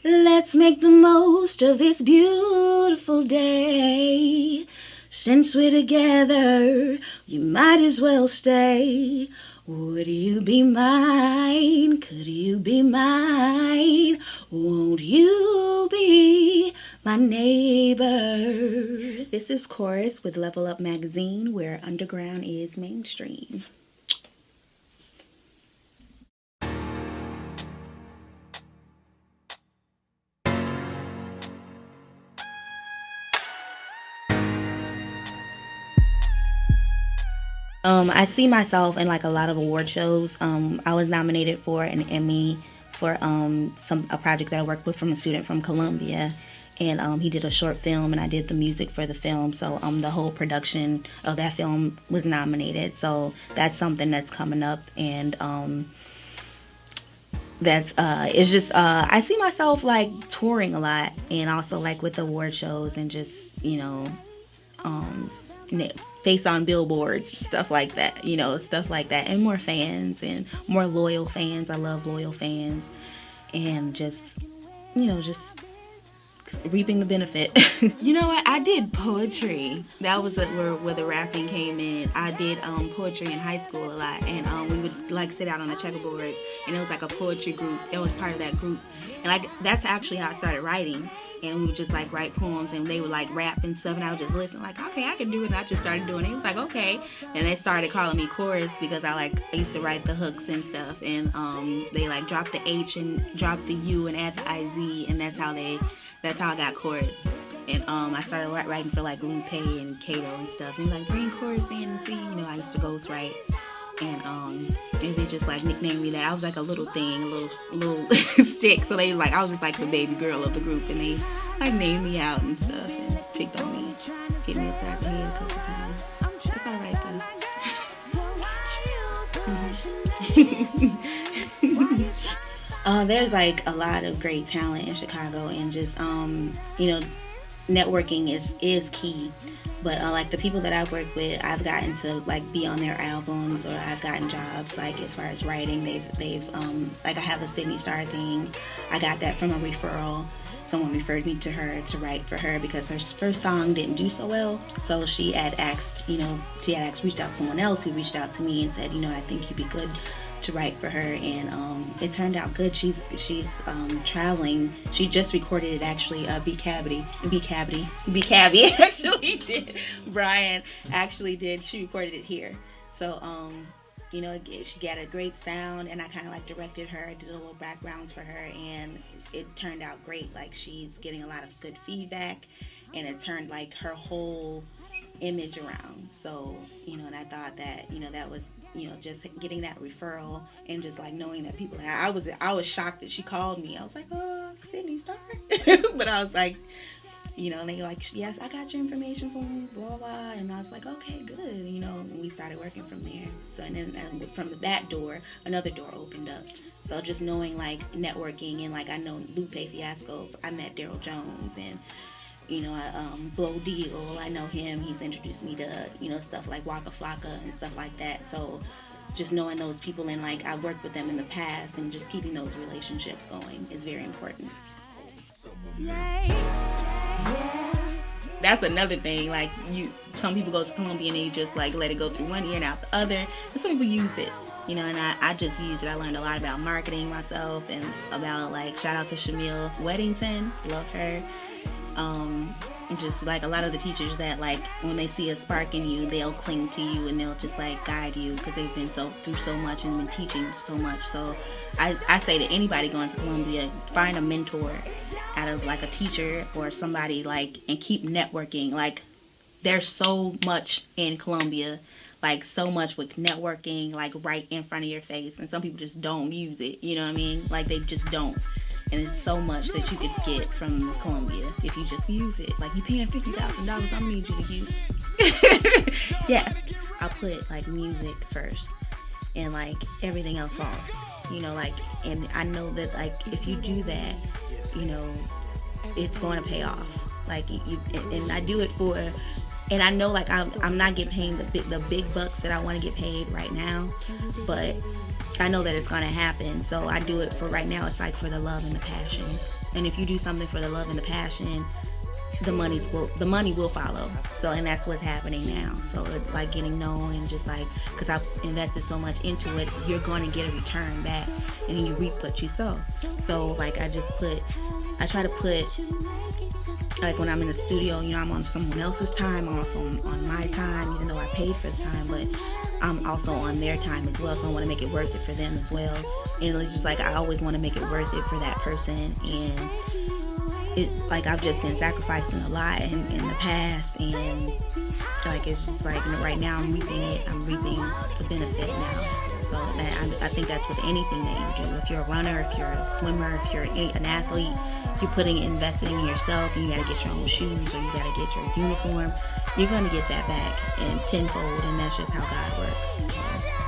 Let's make the most of this beautiful day. Since we're together, you might as well stay. Would you be mine? Could you be mine? Won't you be my neighbor? This is Coriz with LeveL-Up magazine, where underground is mainstream. I see myself in like a lot of award shows. I was nominated for an Emmy for a project that I worked with from a student from Columbia, and he did a short film, and I did the music for the film. So the whole production of that film was nominated. So that's something that's coming up, and that's it's just I see myself like touring a lot, and also like with award shows, and just um, face on billboards, stuff like that, stuff like that, and more fans and more loyal fans. I love loyal fans, and just reaping the benefit. You know what? I did poetry. That was where the rapping came in. I did poetry in high school a lot, and we would like sit out on the checkerboards, and it was like a poetry group. It was part of that group, and that's actually how I started writing. And we would just like write poems, and they would like rap and stuff, and I would just listen like, okay, I can do it. And I just started doing it. It was like, okay. And they started calling me Coriz because I used to write the hooks and stuff, and they like dropped the H and dropped the U and add the IZ, and that's how I got Coriz. And I started writing for like Lupe and Kato and stuff, and like bring Coriz in and see, I used to ghostwrite. And they just like nicknamed me that. I was like a little thing, a little stick. So they I was just like the baby girl of the group, and they like named me out and stuff and picked on me, hit me upside the head a couple times. It's all right though. There's like a lot of great talent in Chicago, and just networking is key. But like the people that I've worked with, I've gotten to like be on their albums, or I've gotten jobs like as far as writing. They've like I have a Sydney Star thing. I got that from a referral. Someone referred me to her to write for her because her first song didn't do so well. So she had reached out to someone else who reached out to me and said, I think you'd be good to write for her, and it turned out good. She's traveling. She just recorded it actually. B Cavity actually did. Brian actually did. She recorded it here. So she got a great sound, and I kind of like directed her. I did a little backgrounds for her, and it turned out great. Like she's getting a lot of good feedback, and it turned like her whole image around. So and I thought that that was just getting that referral, and just like knowing that people. I was shocked that she called me. I was like, oh, Sydney Star, but I was like, and they like, yes, I got your information from blah blah, and I was like, okay, good, and we started working from there. So and from that door, another door opened up. So just knowing like networking, and like I know Lupe Fiasco, I met Daryl Jones, and Blow Deal, I know him. He's introduced me to, stuff like Waka Flocka and stuff like that. So just knowing those people, and like I've worked with them in the past, and just keeping those relationships going is very important. That's another thing. Like some people go to Columbia and they just like let it go through one ear and out the other. And some people use it, and I just use it. I learned a lot about marketing myself, and about like, shout out to Shamil Weddington, love her. Just like a lot of the teachers that like when they see a spark in you, they'll cling to you, and they'll just like guide you because they've been through so much and been teaching so much. So I say to anybody going to Columbia, find a mentor out of like a teacher or somebody, like, and keep networking. Like there's so much in Columbia, like so much with networking, like right in front of your face, and some people just don't use it. You know what I mean? Like they just don't. And it's so much that you could get from Columbia if you just use it. Like, you paying $50,000, I'm gonna need you to use it. Yeah, I'll put like music first, and like everything else falls. Like, and I know that like if you do that, it's going to pay off. Like and I do it for, and I know like I'm not getting paid the big bucks that I want to get paid right now, but I know that it's going to happen. So I do it for right now. It's like for the love and the passion. And if you do something for the love and the passion, the money will follow. So, and that's what's happening now. So like getting known, and just like, because I've invested so much into it, you're going to get a return back, and then you reap what you sow. So like I try to put, like when I'm in the studio, you know, I'm on someone else's time, I'm also on my time, even though I paid for the time, but I'm also on their time as well. So I want to make it worth it for them as well. And it's just like, I always want to make it worth it for that person. And it, like, I've just been sacrificing a lot in the past, and like it's just like, you know, right now I'm reaping the benefit now. So that I think that's with anything that you do. If you're a runner, if you're a swimmer, if you're an athlete, if you're investing in yourself, and you gotta get your own shoes, or you gotta get your uniform, you're gonna get that back and tenfold, and that's just how God works.